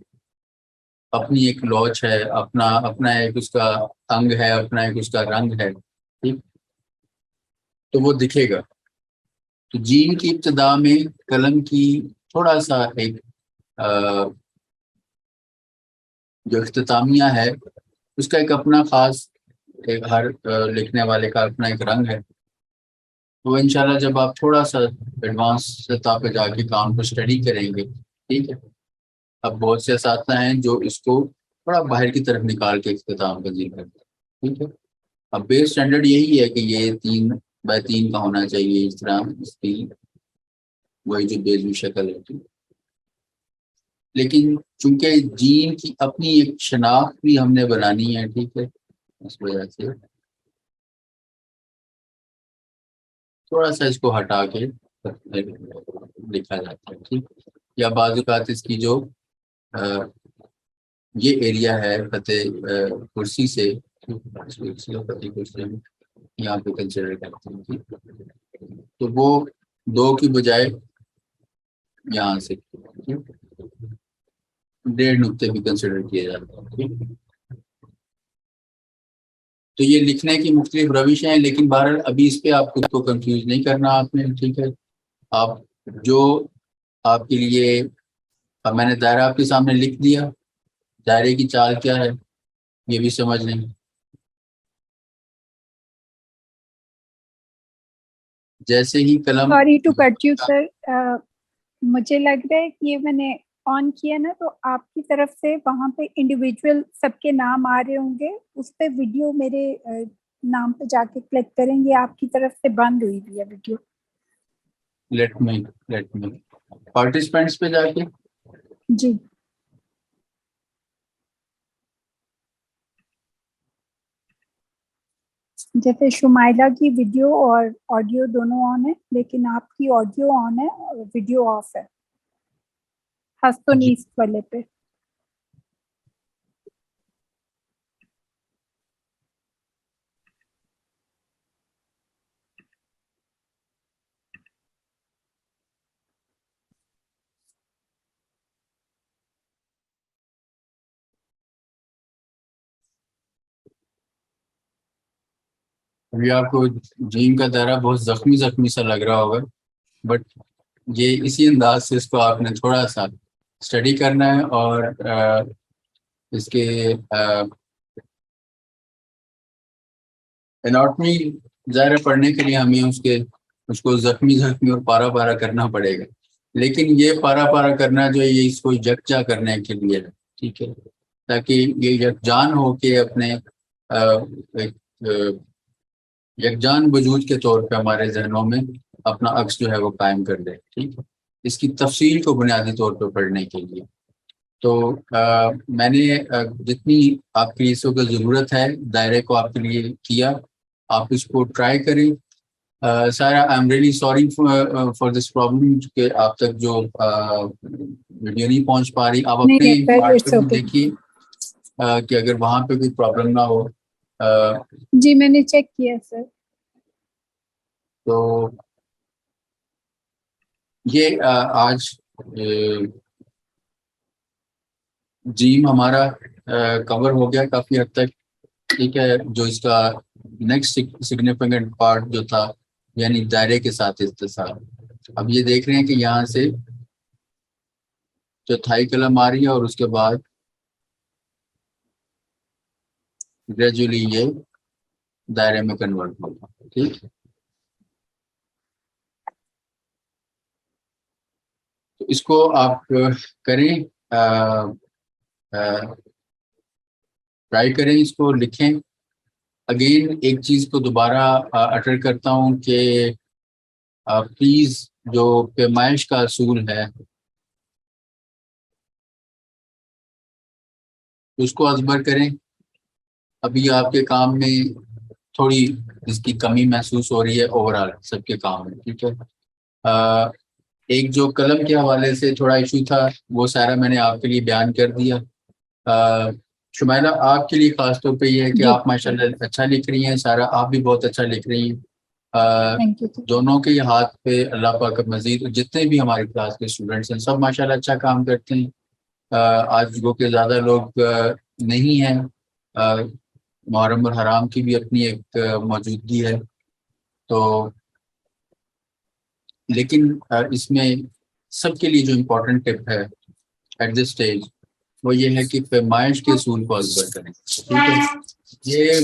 अपनी एक लॉच है, अपना अपना एक उसका अंग है, अपना एक उसका रंग है। ठीक, तो वो दिखेगा। तो जीन की इब्तिदा में कलम की थोड़ा सा एक जो इख्तितामिया है, उसका एक अपना खास एक हर लिखने वाले का अपना एक रंग है। तो इंशाल्लाह जब आप थोड़ा सा एडवांस सतह पे जाके काम को स्टडी करेंगे, ठीक है। अब बहुत से असातिज़ा हैं जो इसको थोड़ा बाहर की तरफ निकाल के इख्तिताम पजीर करते हैं, ठीक है। अब बेस स्टैंडर्ड यही है कि ये 3 बाय 3 का होना चाहिए, इस तरह इसकी वही जो बेजवी शक्ल होती है। लेकिन चूंकि जीन की अपनी एक शनाख्त भी हमने बनानी है, ठीक है, इस वजह से थोड़ा सा इसको हटा के लिखा जाता है, ठीक। या बाज़ औक़ात इसकी जो ये एरिया है फतेह कुर्सी से, फतेह कुर्सी हम यहाँ पे कंसिडर करते हैं, ठीक। तो वो 2 की बजाय यहाँ से 1.5 नुक्ते भी कंसिडर किए जाते हैं, ठीक। तो ये लिखने की मुख्तलिफ रविशें हैं, लेकिन बहरहाल अभी इस पे आप खुद को कंफ्यूज नहीं करना आपने, ठीक है। आप जो आपके लिए, अब मैंने दायरा आपके सामने लिख दिया, दायरे की चाल क्या है ये भी समझ लें। जैसे ही कलम, sorry to cut you sir, मुझे लग रहा है कि ये मैंने ऑन किया ना, तो आपकी तरफ से वहां पे इंडिविजुअल सबके नाम आ रहे होंगे, उस पे वीडियो मेरे नाम पे जाके क्लिक करेंगे, आपकी तरफ से बंद हुई भी है वीडियो। लेट मी पार्टिसिपेंट्स पे जाके, जी जैसे शुमाइला की वीडियो और ऑडियो दोनों ऑन है, लेकिन आपकी ऑडियो ऑन है और वीडियो ऑफ है, हस्तोनीस वाले पे। अभी आपको जीम का दायरा बहुत जख्मी सा लग रहा होगा, बट ये इसी अंदाज से इसको आपने थोड़ा सा स्टडी करना है, और इसके एनाटॉमी ज़ाहिर है पढ़ने के लिए हमें उसको जख्मी और पारा पारा करना पड़ेगा, लेकिन ये पारा पारा करना जो है ये इसको यकजा करने के लिए है, ठीक है, ताकि ये यकजान हो के अपने एक यकजान वजूद के तौर पे हमारे जहनों में अपना अक्स जो है वो कायम कर दे, ठीक है। इसकी तफसील को बुनियादी तौर पर पढ़ने के लिए तो मैंने जितनी आपकी इसको की ज़रूरत है दायरे को आपके लिए किया, आप इसको ट्राई करें। सारा I am really sorry for this problem कि आप तक जो वीडियो नहीं पहुंच पा रही, आप नहीं अपने सर, पार्ट इट्स पे भी ओके। देखिए कि अगर वहाँ पे कोई प्रॉब्लम ना हो। जी मैंने चेक किया सर। तो ये आज जीम हमारा कवर हो गया काफ़ी हद तक, ठीक है। जो इसका नेक्स्ट सिग्निफिकेंट पार्ट जो था, यानी दायरे के साथ इत्तिसाल। अब ये देख रहे हैं कि यहाँ से चौथाई कलम आ रही है और उसके बाद ग्रेजुअली ये दायरे में कन्वर्ट होगा, ठीक है। तो इसको आप करें, ट्राई करें, इसको लिखें। अगेन एक चीज़ को दोबारा अटर करता हूँ कि प्लीज़ जो पैमाइश का असूल है उसको अजबर करें। अभी आपके काम में थोड़ी इसकी कमी महसूस हो रही है ओवरऑल सबके काम में, ठीक है। एक जो कलम के हवाले से थोड़ा इशू था वो सारा मैंने आपके लिए बयान कर दिया। शुमाइला आपके लिए खास तौर पे ये है कि आप माशाल्लाह अच्छा लिख रही हैं, सारा आप भी बहुत अच्छा लिख रही हैं। Thank you. दोनों के हाथ पे अल्लाह पाक मजीद जितने भी हमारी क्लास के स्टूडेंट्स हैं सब माशाल्लाह अच्छा काम करते हैं। आज वो के ज़्यादा लोग नहीं हैं, मुहर्रम और हराम की भी अपनी एक मौजूदगी है, तो लेकिन इसमें सबके लिए जो इम्पोर्टेंट टिप है एट दिस स्टेज वो ये है कि पैमाइश के असूल को अजबर करें, ठीक है। ये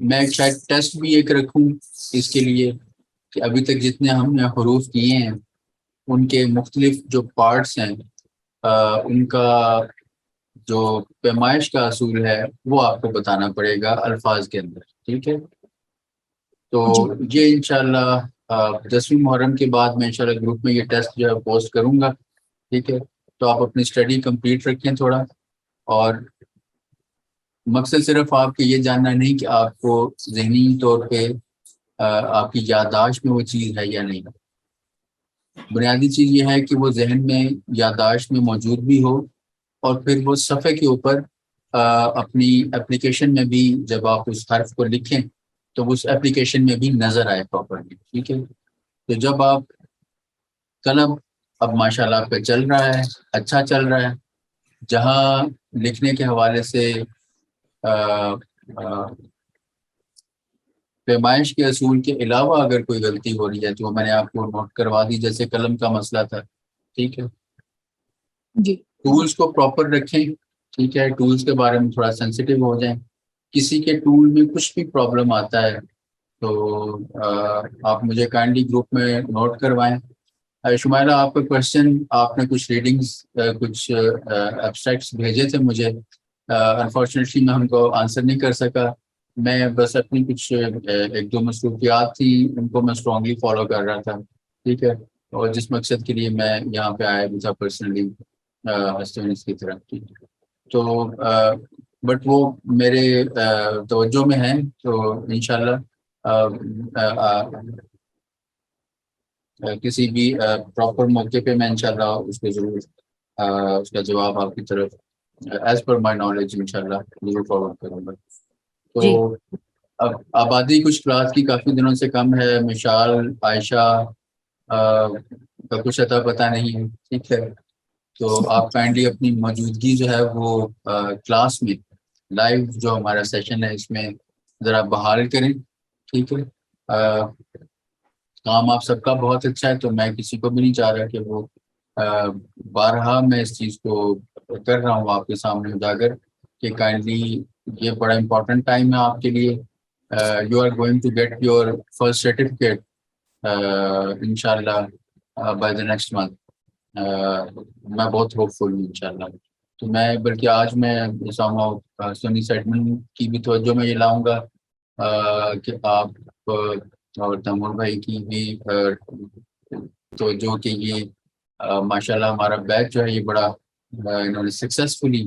मैं शायद टेस्ट भी एक रखूं इसके लिए कि अभी तक जितने हमने हरूफ किए हैं उनके मुख्तलिफ जो पार्ट्स हैं उनका जो पैमाइश का असूल है वो आपको बताना पड़ेगा अल्फाज के अंदर, ठीक है। तो ये इंशाल्लाह 10वीं मुहर्रम के बाद मैं इंशाल्लाह ग्रुप में ये टेस्ट जो है पोस्ट करूँगा, ठीक है। तो आप अपनी स्टडी कंप्लीट रखें थोड़ा, और मकसद सिर्फ आपको ये जानना नहीं कि आपको ज़हनी तौर पे आपकी याददाश्त में वो चीज़ है या नहीं। बुनियादी चीज़ ये है कि वो जहन में याददाश्त में मौजूद भी हो, और फिर वो सफ़े के ऊपर अपनी एप्लीकेशन में भी जब आप उस हर्फ को लिखें तो उस एप्लीकेशन में भी नज़र आए प्रॉपरली। ठीक है, तो जब आप कलम अब माशाल्लाह पे चल रहा है, अच्छा चल रहा है, जहाँ लिखने के हवाले से पैमाइश के असूल के अलावा अगर कोई गलती हो रही है तो मैंने आपको नोट करवा दी, जैसे कलम का मसला था। ठीक है जी। टूल्स को प्रॉपर रखें। ठीक है, टूल्स के बारे में थोड़ा सेंसिटिव हो जाएं। किसी के टूल में कुछ भी प्रॉब्लम आता है तो आप मुझे काइंडली ग्रुप में नोट करवाएं। शुमाइला, आपका क्वेश्चन, आपने कुछ रीडिंग्स कुछ एब्स्ट्रैक्ट्स भेजे थे मुझे, अनफॉर्चुनेटली मैं उनको आंसर नहीं कर सका। मैं बस अपनी कुछ एक दो मसरूफियात थी, उनको मैं स्ट्रांगली फॉलो कर रहा था। ठीक है, और जिस मकसद के लिए मैं यहाँ पे आया भी था पर्सनली स्टूडेंट्स की तरफ। ठीक है, तो बट वो मेरे तवज्जो में है, तो इंशाल्लाह किसी भी प्रॉपर मौके पे मैं इंशाल्लाह उसको ज़रूर उसका जवाब आपकी तरफ एज पर माय नॉलेज इंशाल्लाह ज़रूर फॉरवर्ड करूँगा। जी। तो अब आबादी कुछ क्लास की काफ़ी दिनों से कम है। मिशाल, आयशा का कुछ अता पता नहीं है। ठीक है, तो आप काइंडली अपनी मौजूदगी जो है वो क्लास में लाइव जो हमारा सेशन है इसमें ज़रा बहाल करें। ठीक है, काम आप सबका बहुत अच्छा है, तो मैं किसी को भी नहीं चाह रहा कि वो बारहा मैं इस चीज़ को कर रहा हूँ आपके सामने उजागर कि काइंडली ये बड़ा इम्पोर्टेंट टाइम है आपके लिए। You are going to get your first certificate इंशाल्लाह बाय द नेक्स्ट मंथ। मैं बहुत होपफुल हूँ इंशाल्लाह। तो मैं बल्कि आज मैं सोनी सेडमन की भी तवज्जो में ये लाऊंगा कि आप और तैमूर भाई की भी तो जो कि ये माशाल्लाह हमारा बैच जो है ये बड़ा इन्होंने successfully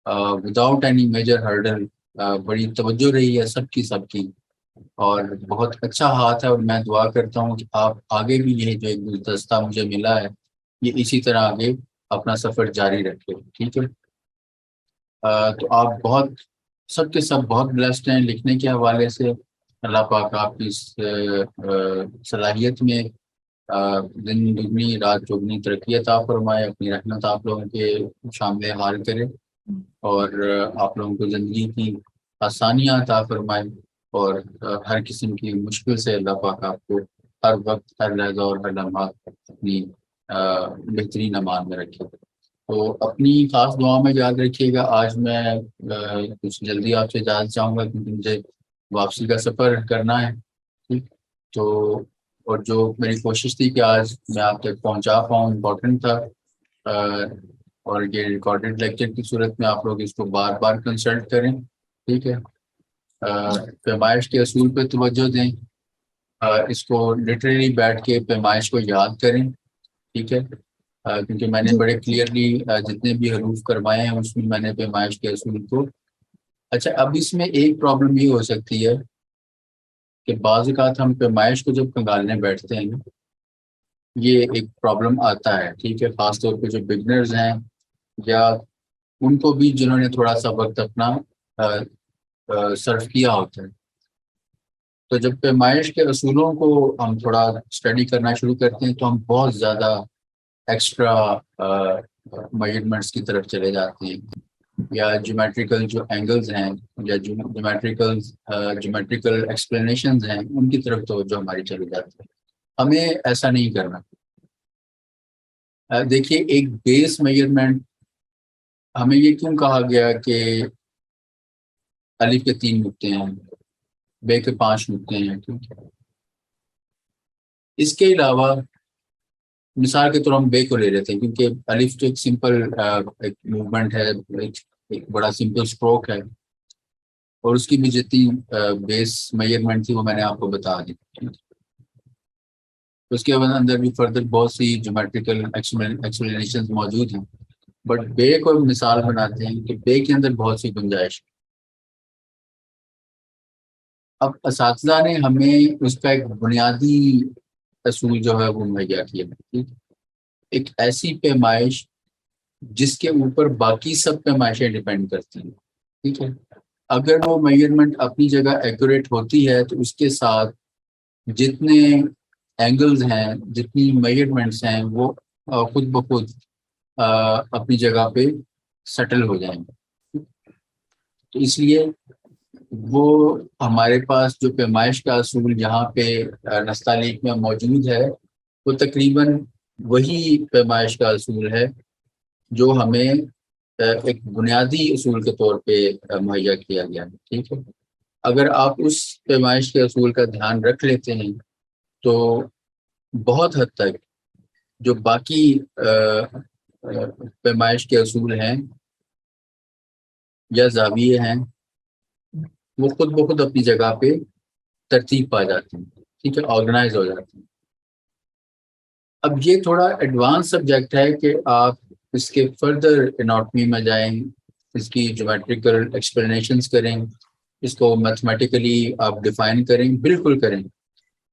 without any major hurdle बड़ी तवज्जो रही है सबकी और बहुत अच्छा हाथ है। और मैं दुआ करता हूँ कि आप आगे भी ये जो एक गुलदस्ता मुझे मिला है ये इसी तरह आगे अपना सफ़र जारी रखें। ठीक है, तो आप बहुत सबके सब बहुत ब्लेस्ड हैं लिखने के हवाले से। अल्लाह पाक आपकी इस सलाहियत में दिन दुगनी रात चौगनी तरक्की अता फरमाए, अपनी रहमत आप लोगों के शामिल हाल करे और आप लोगों को ज़िंदगी की आसानियाँ अता फरमाए और हर किस्म की मुश्किल से अल्लाह पाक आपको हर वक्त हर लहज़ा और हर लम्हा अपनी बेहतरीन अमान में रखे। तो अपनी खास दुआ में याद रखिएगा। आज मैं कुछ जल्दी आपसे इजाज़त चाहूँगा क्योंकि मुझे वापसी का सफ़र करना है। ठीक, तो और जो मेरी कोशिश थी कि आज मैं आप तक पहुँचा पाऊँ इम्पोर्टेंट था। और ये रिकॉर्डेड लेक्चर की सूरत में आप लोग इसको बार बार कंसल्ट करें। ठीक है, पैमाइश के असूल पे तवज्जो दें, इसको लिटरली बैठ के पैमाइश को याद करें। ठीक है, क्योंकि मैंने बड़े क्लियरली जितने भी हरूफ करवाए हैं उसमें मैंने पैमाइश के असूल को। अच्छा, अब इसमें एक प्रॉब्लम ये हो सकती है कि बाज़ औक़ात हम पैमाइश को जब कंगालने बैठते हैं ना, ये एक प्रॉब्लम आता है। ठीक है, ख़ास तौर पे जो बिगनर्स हैं या उनको भी जिन्होंने थोड़ा सा वक्त अपना सर्व किया होता है। तो जब पैमाइश के असूलों को हम थोड़ा स्टडी करना शुरू करते हैं तो हम बहुत ज़्यादा एक्स्ट्रा मेजरमेंट्स की तरफ चले जाते हैं, या ज्योमेट्रिकल जो एंगल्स हैं या ज्योमेट्रिकल एक्सप्लेनेशंस हैं उनकी तरफ तो जो हमारी चली जाती है। हमें ऐसा नहीं करना। देखिए, एक बेस मेजरमेंट, हमें ये क्यों कहा गया कि अलिफ के 3 नुक्ते हैं, बे के 5 नुक्ते हैं। ठीक है, इसके अलावा मिसाल के तौर हम बे को ले लेते हैं क्योंकि अलिफ तो एक सिंपल एक मूवमेंट है, एक बड़ा सिंपल स्ट्रोक है और उसकी भी जितनी बेस मेजरमेंट थी वो मैंने आपको बता दी। उसके अंदर भी फर्दर बहुत सी ज्योमेट्रिकल एक्सप्लेनेशन मौजूद हैं, बट बे को मिसाल बनाते हैं कि बे के अंदर बहुत सी गुंजाइश। अब असातिज़ा ने हमें उसका एक बुनियादी असूल जो है वो मुहैया किया, ठीक। एक ऐसी पैमाइश जिसके ऊपर बाकी सब पैमाइशें डिपेंड करती हैं, ठीक है। अगर वो मेजरमेंट अपनी जगह एक्यूरेट होती है तो उसके साथ जितने एंगल्स हैं, जितनी मेजरमेंट्स हैं, वो खुद ब खुद अपनी जगह पे सेटल हो जाएंगे। तो इसलिए वो हमारे पास जो पैमाइश का असूल यहाँ पे नस्तालीक में मौजूद है, वो तकरीबन वही पैमाइश का असूल है जो हमें एक बुनियादी असूल के तौर पे मुहैया किया गया है, ठीक है। अगर आप उस पैमाइश के असूल का ध्यान रख लेते हैं तो बहुत हद तक जो बाकी पैमाइश के असूल हैं या ज़ाविये हैं, वो खुद ब खुद अपनी जगह पे तरतीब पा जाते हैं, ठीक है, ऑर्गेनाइज हो जाते हैं। अब ये थोड़ा एडवांस सब्जेक्ट है कि आप इसके फर्दर एनाटॉमी में जाएं, इसकी ज्योमेट्रिकल एक्सप्लेनेशंस करें, इसको मैथमेटिकली आप डिफाइन करें, बिल्कुल करें,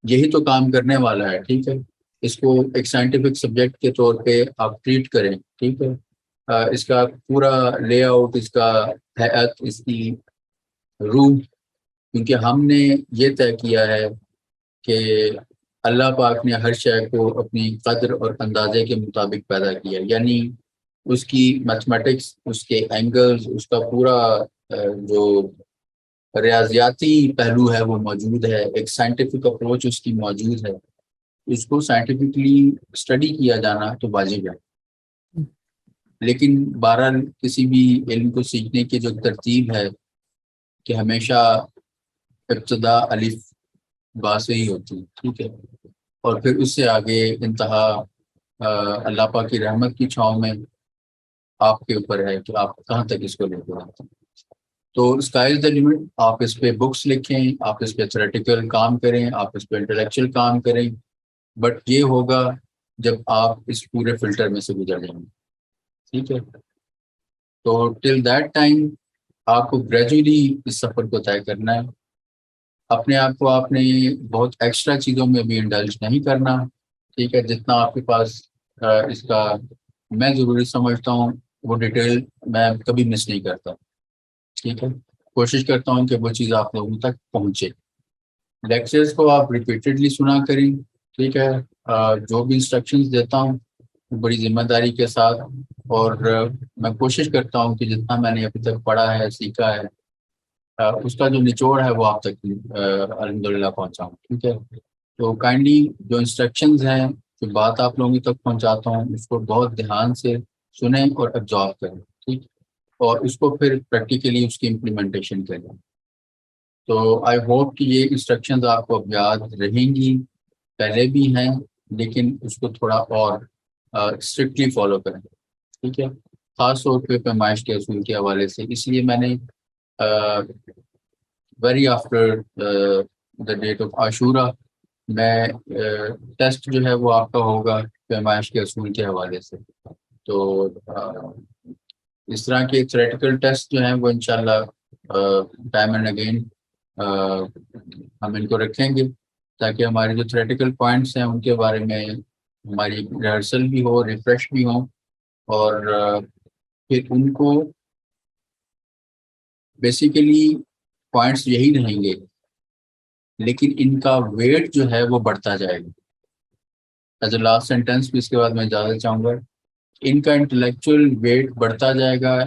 यही तो काम करने वाला है, ठीक है। इसको एक साइंटिफिक सब्जेक्ट के तौर पे आप ट्रीट करें, ठीक है। इसका पूरा लेआउट, इसका हैत, इसकी रूह, क्योंकि हमने ये तय किया है कि अल्लाह पाक ने हर शय को अपनी कद्र और अंदाजे के मुताबिक पैदा किया, यानी उसकी मैथमेटिक्स, उसके एंगल्स, उसका पूरा जो रियाजियाती पहलू है वो मौजूद है, एक साइंटिफिक अप्रोच उसकी मौजूद है। उसको साइंटिफिकली स्टडी किया जाना तो वाजिब है, लेकिन बहरहाल किसी भी इल्म को सीखने की जो तरतीब है कि हमेशा इब्तदा अलिफ बा से ही होती है, ठीक है, और फिर उससे आगे इंतहा अल्लाह पाक की रहमत की छाँव में आपके ऊपर है कि आप कहाँ तक इसको लेकर आते हैं। तो स्काई इज द लिमिट। आप इस पे बुक्स लिखें, आप इस पे थ्योरेटिकल काम करें, आप इस पे इंटेलेक्चुअल काम करें, बट ये होगा जब आप इस पूरे फिल्टर में से गुजर जाएंगे, ठीक है। तो टिल दैट टाइम आपको ग्रेजुअली इस सफ़र को तय करना है। अपने आप को आपने बहुत एक्स्ट्रा चीज़ों में भी इंडल्ज नहीं करना, ठीक है। जितना आपके पास इसका मैं ज़रूरी समझता हूँ वो डिटेल मैं कभी मिस नहीं करता, ठीक है। कोशिश करता हूँ कि वो चीज़ आप लोगों तक पहुँचे। लेक्चर्स को आप रिपीटेडली सुना करें, ठीक है। जो भी इंस्ट्रक्शंस देता हूँ बड़ी जिम्मेदारी के साथ, और मैं कोशिश करता हूँ कि जितना मैंने अभी तक पढ़ा है, सीखा है, उसका जो निचोड़ है वो आप तक अल्हम्दुलिल्लाह पहुँचाऊँ, ठीक है। तो काइंडली जो इंस्ट्रक्शंस हैं, जो बात आप लोगों तक पहुँचाता हूँ, उसको बहुत ध्यान से सुने और एब्जॉर्ब करें, ठीक, और उसको फिर प्रैक्टिकली उसकी इम्प्लीमेंटेशन करें। तो आई होप कि ये इंस्ट्रक्शंस आपको अब याद रहेंगी, पहले भी हैं, लेकिन उसको थोड़ा और स्ट्रिक्टली फॉलो करें, ठीक है। ख़ास तौर पे पैमाइश के असूल के हवाले से, इसलिए मैंने very after the date of Ashura मैं टेस्ट जो है वो आपका होगा पैमाइश के असूल के हवाले से। तो इस तरह के थ्योरेटिकल टेस्ट जो हैं वो इंशाल्लाह टाइम एंड अगेन हम इनको रखेंगे, ताकि हमारे जो थ्योरेटिकल पॉइंट्स हैं उनके बारे में हमारी रिहर्सल भी हो, रिफ्रेश भी हो, और फिर उनको बेसिकली पॉइंट्स यही रहेंगे, लेकिन इनका वेट जो है वो बढ़ता जाएगा। एज ए लास्ट सेंटेंस भी इसके बाद मैं इजाज़त चाहूँगा, इनका इंटेलेक्चुअल वेट बढ़ता जाएगा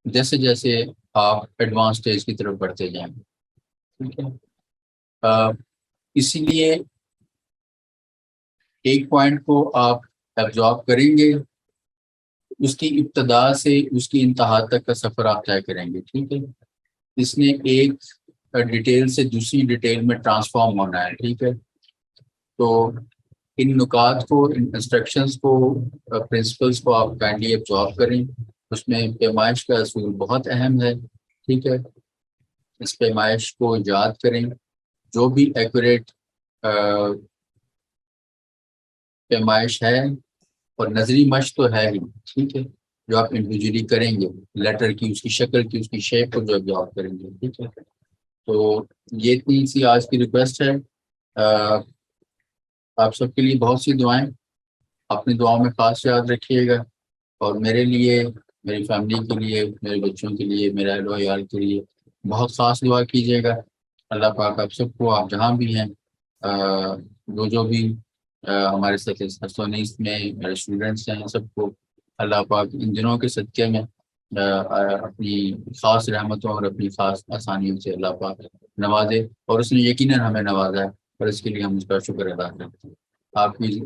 जैसे जैसे आप एडवांस स्टेज की तरफ बढ़ते जाएंगे, ठीक है। इसीलिए एक पॉइंट को आप एब्जॉर्ब करेंगे, उसकी इब्तदा से उसकी इंतहा तक का सफ़र आप तय करेंगे, ठीक है। इसने एक डिटेल से दूसरी डिटेल में ट्रांसफॉर्म होना है, ठीक है। तो इन नुकात को, इन इंस्ट्रक्शंस को, प्रिंसिपल्स को आप काइंडली एब्जॉर्ब करें। उसमें पैमाइश का असूल बहुत अहम है, ठीक है। इस पैमाइश को याद करें, जो भी एक्यूरेट पैमाइश है, और नजरी मश तो है ही, ठीक है, जो आप इंडिविजुअली करेंगे, लेटर की, उसकी शक्ल की, उसकी शेप को जो एब्जॉर्ब करेंगे, ठीक है। तो ये इतनी सी आज की रिक्वेस्ट है। आप सबके लिए बहुत सी दुआएं, अपनी दुआओं में खास याद रखिएगा, और मेरे लिए, मेरी फैमिली के लिए, मेरे बच्चों के लिए, मेरे अहलो यार के लिए बहुत ख़ास दुआ कीजिएगा। अल्लाह पाक आप सबको, आप जहाँ भी हैं, जो भी हमारे साथ हस्तोनीस में मेरे स्टूडेंट्स हैं, सबको अल्लाह पाक इन दिनों के सदक़े में अपनी ख़ास रहमतों और अपनी ख़ास आसानियों से अल्लाह पाक नवाजे, और उसने यकीनन हमें नवाजा है, और इसके लिए हम उसका शुक्र अदा करते हैं।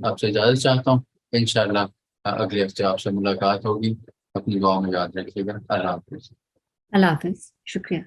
आपसे इजाज़त चाहता हूँ। इंशाअल्लाह अगले हफ्ते आपसे मुलाकात होगी। अपनी दुआ में याद रखिएगा। अल्लाह हाफ़िज़। अल्लाह हाफिज, शुक्रिया।